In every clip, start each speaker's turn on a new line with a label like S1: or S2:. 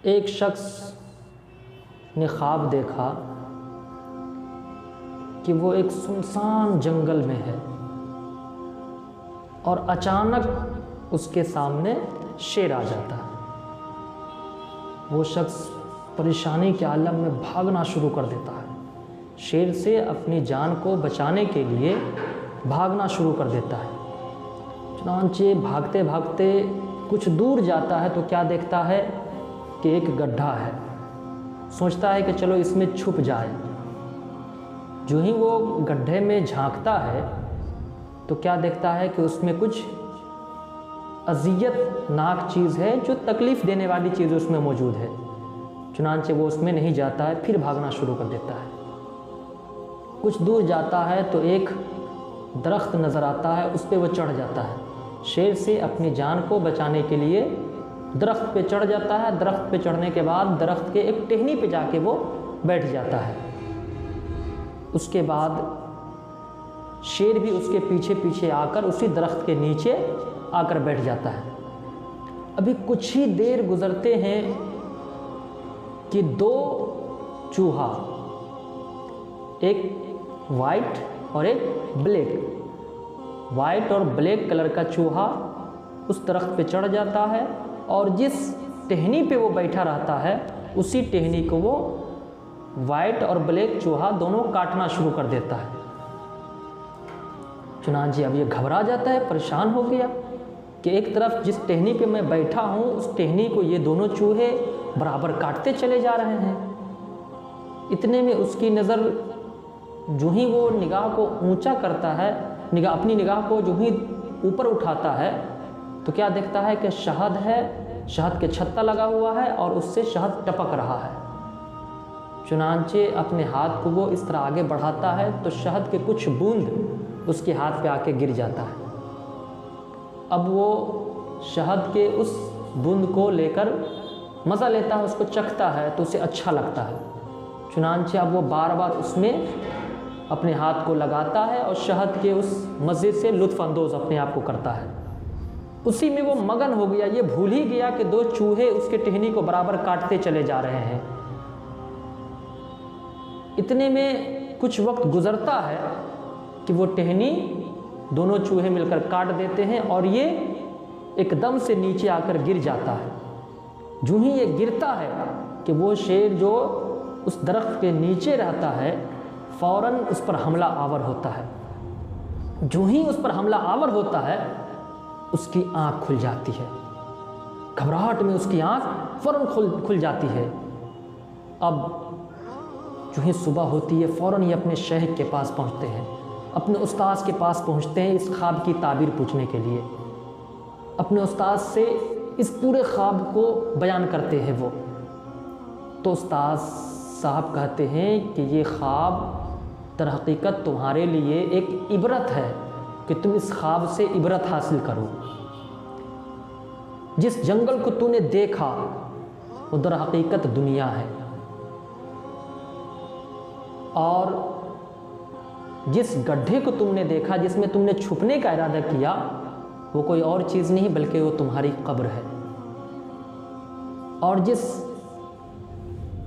S1: ایک شخص نے خواب دیکھا کہ وہ ایک سنسان جنگل میں ہے اور اچانک اس کے سامنے شیر آ جاتا ہے۔ وہ شخص پریشانی کے عالم میں بھاگنا شروع کر دیتا ہے، شیر سے اپنی جان کو بچانے کے لیے بھاگنا شروع کر دیتا ہے۔ چنانچہ بھاگتے بھاگتے کچھ دور جاتا ہے تو کیا دیکھتا ہے کہ ایک گڈھا ہے۔ سوچتا ہے کہ چلو اس میں چھپ جائے۔ جو ہی وہ گڈھے میں جھانکتا ہے تو کیا دیکھتا ہے کہ اس میں کچھ اذیت ناک چیز ہے، جو تکلیف دینے والی چیز اس میں موجود ہے۔ چنانچہ وہ اس میں نہیں جاتا ہے، پھر بھاگنا شروع کر دیتا ہے۔ کچھ دور جاتا ہے تو ایک درخت نظر آتا ہے، اس پہ وہ چڑھ جاتا ہے۔ شیر سے اپنی جان کو بچانے کے لیے درخت پہ چڑھ جاتا ہے۔ درخت پہ چڑھنے کے بعد درخت کے ایک ٹہنی پہ جا کے وہ بیٹھ جاتا ہے۔ اس کے بعد شیر بھی اس کے پیچھے پیچھے آ کر اسی درخت کے نیچے آ کر بیٹھ جاتا ہے۔ ابھی کچھ ہی دیر گزرتے ہیں کہ دو چوہا، ایک وائٹ اور ایک بلیک، وائٹ اور بلیک کلر کا چوہا اس درخت پہ چڑھ جاتا ہے اور جس ٹہنی پہ وہ بیٹھا رہتا ہے اسی ٹہنی کو وہ وائٹ اور بلیک چوہا دونوں کاٹنا شروع کر دیتا ہے۔ چنانچہ اب یہ گھبرا جاتا ہے، پریشان ہو گیا کہ ایک طرف جس ٹہنی پہ میں بیٹھا ہوں اس ٹہنی کو یہ دونوں چوہے برابر کاٹتے چلے جا رہے ہیں۔ اتنے میں اس کی نظر جو ہی وہ نگاہ کو اونچا کرتا ہے، اپنی نگاہ کو جو ہی اوپر اٹھاتا ہے تو کیا دیکھتا ہے کہ شہد ہے، شہد کے چھتا لگا ہوا ہے اور اس سے شہد ٹپک رہا ہے۔ چنانچہ اپنے ہاتھ کو وہ اس طرح آگے بڑھاتا ہے تو شہد کے کچھ بوند اس کے ہاتھ پہ آ کے گر جاتا ہے۔ اب وہ شہد کے اس بوند کو لے کر مزہ لیتا ہے، اس کو چکھتا ہے تو اسے اچھا لگتا ہے۔ چنانچہ اب وہ بار بار اس میں اپنے ہاتھ کو لگاتا ہے اور شہد کے اس مزے سے لطف اندوز اپنے آپ کو کرتا ہے۔ اسی میں وہ مگن ہو گیا، یہ بھول ہی گیا کہ دو چوہے اس کے ٹہنی کو برابر کاٹتے چلے جا رہے ہیں۔ اتنے میں کچھ وقت گزرتا ہے کہ وہ ٹہنی دونوں چوہے مل کر کاٹ دیتے ہیں اور یہ ایک دم سے نیچے آ کر گر جاتا ہے۔ جو ہی یہ گرتا ہے کہ وہ شیر جو اس درخت کے نیچے رہتا ہے فوراً اس پر حملہ آور ہوتا ہے۔ جو ہی اس پر حملہ آور ہوتا ہے اس کی آنکھ کھل جاتی ہے، گھبراہٹ میں اس کی آنکھ فوراً کھل جاتی ہے۔ اب جو ہی صبح ہوتی ہے فوراً یہ اپنے شیخ کے پاس پہنچتے ہیں، اپنے استاذ کے پاس پہنچتے ہیں اس خواب کی تعبیر پوچھنے کے لیے۔ اپنے استاذ سے اس پورے خواب کو بیان کرتے ہیں وہ۔ تو استاذ صاحب کہتے ہیں کہ یہ خواب در حقیقت تمہارے لیے ایک عبرت ہے کہ تم اس خواب سے عبرت حاصل کرو۔ جس جنگل کو تو نے دیکھا وہ در حقیقت دنیا ہے، اور جس گڈھے کو تم نے دیکھا جس میں تم نے چھپنے کا ارادہ کیا وہ کوئی اور چیز نہیں بلکہ وہ تمہاری قبر ہے۔ اور جس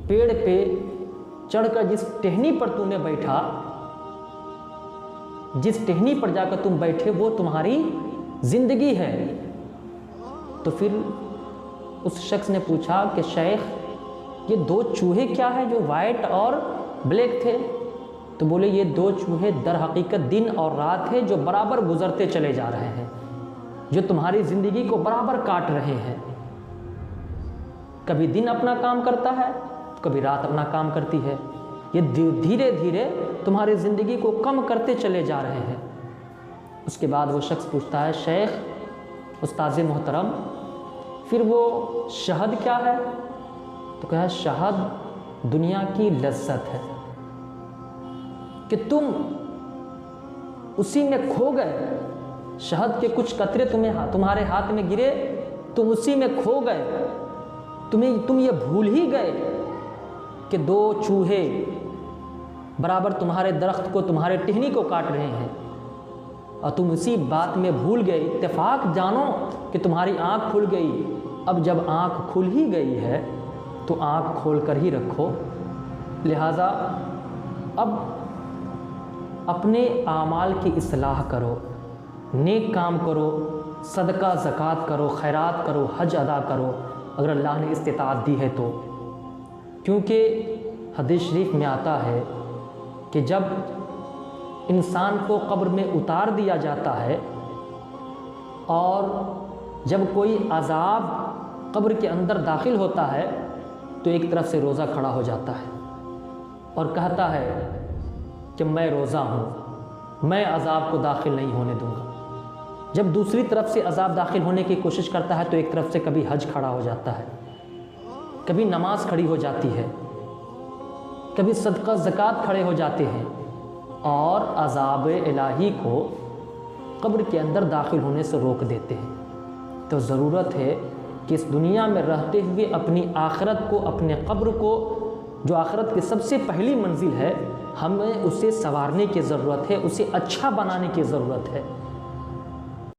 S1: پیڑ پہ چڑھ کر جس ٹہنی پر تم نے بیٹھا، جس ٹہنی پر جا کر تم بیٹھے وہ تمہاری زندگی ہے۔ تو پھر اس شخص نے پوچھا کہ شیخ یہ دو چوہے کیا ہے جو وائٹ اور بلیک تھے؟ تو بولے یہ دو چوہے در حقیقت دن اور رات ہے جو برابر گزرتے چلے جا رہے ہیں، جو تمہاری زندگی کو برابر کاٹ رہے ہیں۔ کبھی دن اپنا کام کرتا ہے، کبھی رات اپنا کام کرتی ہے، یہ دھیرے دھیرے تمہاری زندگی کو کم کرتے چلے جا رہے ہیں۔ اس کے بعد وہ شخص پوچھتا ہے شیخ استاذ محترم پھر وہ شہد کیا ہے؟ تو کہا شہد دنیا کی لذت ہے کہ تم اسی میں کھو گئے، شہد کے کچھ قطرے تمہارے ہاتھ میں گرے، تم اسی میں کھو گئے، تم یہ بھول ہی گئے کہ دو چوہے برابر تمہارے درخت کو، تمہارے ٹہنی کو کاٹ رہے ہیں، اور تم اسی بات میں بھول گئے۔ اتفاق جانو کہ تمہاری آنکھ کھل گئی۔ اب جب آنکھ کھل ہی گئی ہے تو آنکھ کھول کر ہی رکھو۔ لہٰذا اب اپنے اعمال کی اصلاح کرو، نیک کام کرو، صدقہ زکوٰۃ کرو، خیرات کرو، حج ادا کرو اگر اللہ نے استطاعت دی ہے تو، کیونکہ حدیث شریف میں آتا ہے کہ جب انسان کو قبر میں اتار دیا جاتا ہے اور جب کوئی عذاب قبر کے اندر داخل ہوتا ہے تو ایک طرف سے روزہ کھڑا ہو جاتا ہے اور کہتا ہے کہ میں روزہ ہوں، میں عذاب کو داخل نہیں ہونے دوں گا۔ جب دوسری طرف سے عذاب داخل ہونے کی کوشش کرتا ہے تو ایک طرف سے کبھی حج کھڑا ہو جاتا ہے، کبھی نماز کھڑی ہو جاتی ہے، کبھی صدقہ زکوٰۃ کھڑے ہو جاتے ہیں اور عذاب الہی کو قبر کے اندر داخل ہونے سے روک دیتے ہیں۔ تو ضرورت ہے کہ اس دنیا میں رہتے ہوئے اپنی آخرت کو، اپنے قبر کو، جو آخرت کی سب سے پہلی منزل ہے، ہمیں اسے سنوارنے کی ضرورت ہے، اسے اچھا بنانے کی ضرورت ہے۔